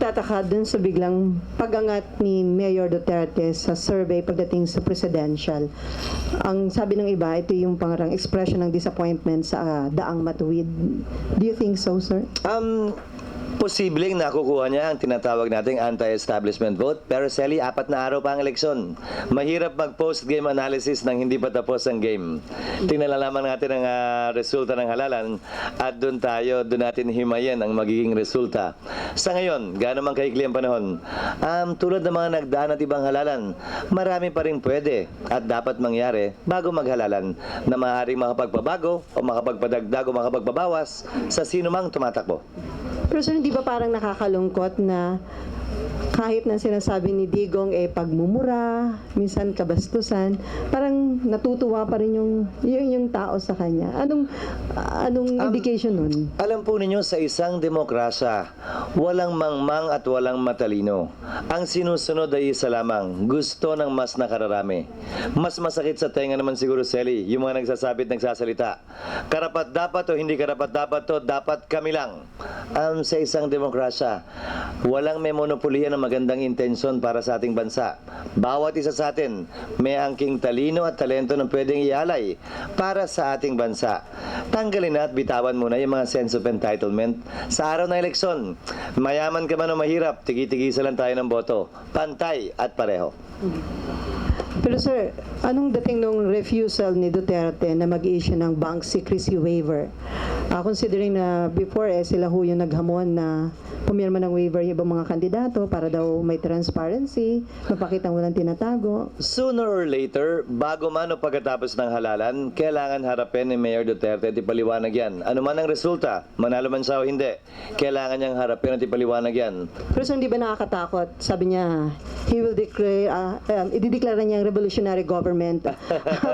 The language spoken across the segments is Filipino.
nagtataka dun sa biglang pag-angat ni Mayor Duterte sa survey pagdating sa presidential. Ang sabi ng iba, ito yung pangarang expression ng disappointment sa daang matuwid. Do you think so, sir? Posibleng nakukuha niya ang tinatawag nating anti-establishment vote. Pero Sally, 4 na araw pa ang eleksyon. Mahirap mag-post-game analysis nang hindi pa tapos ang game. Tingnan lamang natin ang resulta ng halalan at doon natin himayin ang magiging resulta. Sa ngayon, gaano man kaikli ang panahon, tulad ng mga nagdaan at ibang halalan, marami pa rin pwede at dapat mangyari bago maghalalan na maaaring makapagpabago o makapagpadagdag o makapagpabawas sa sino mang tumatakbo. Pero sir, hindi ba parang nakakalungkot na kahit na sinasabi ni Digong pagmumura, minsan kabastusan, parang natutuwa pa rin yung tao sa kanya. Anong indication nun? Alam po ninyo, sa isang demokrasya, walang mangmang at walang matalino. Ang sinusunod ay isa lamang, gusto ng mas nakararami. Mas masakit sa tenga naman siguro, Sally, yung mga nagsasabit, nagsasalita. Karapat dapat o hindi karapat dapat to, dapat kami lang. Sa isang demokrasya, walang may monopoliya ng magandang intensyon para sa ating bansa. Bawat isa sa atin may angking talino at talento na pwedeng ialay para sa ating bansa. Tanggalin na at bitawan muna yung mga sense of entitlement sa araw ng eleksyon. Mayaman ka man o mahirap, tigi-tigisa lang tayo ng boto. Pantay at pareho. Pero sir, anong dating nung refusal ni Duterte na mag-issue ng bank secrecy waiver? Considering na before sila ho yung naghamon na pumirma ng waiver yung ibang mga kandidato para daw may transparency, mapakitang walang tinatago. Sooner or later, bago man o pagkatapos ng halalan, kailangan harapin ni Mayor Duterte at ipaliwanag yan. Ano man ang resulta, manalo man siya o hindi, kailangan niyang harapin at ipaliwanag yan. Pero sir, hindi ba nakakatakot? Sabi niya, he will declare, idideklara niyang revolutionary government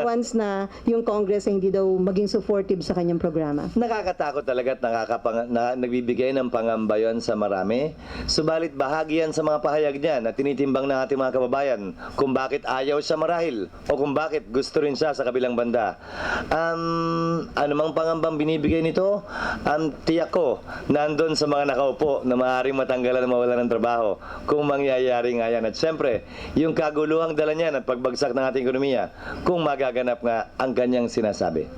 once na yung Congress ay hindi daw maging supportive sa kanyang programa. Nakakatakot talaga at nagbibigay ng pangamba yun sa marami. Subalit bahagi yan sa mga pahayag niya na tinitimbang ng ating mga kababayan kung bakit ayaw siya marahil o kung bakit gusto rin siya sa kabilang banda. Anumang pangambang binibigay nito, tiyak ko, nandun sa mga nakaupo na maaaring matanggalan na mawala ng trabaho kung mangyayari nga yan. At syempre, yung kaguluhang dala niyan at pagbagsak ng ating ekonomiya kung magaganap nga ang kanyang sinasabi.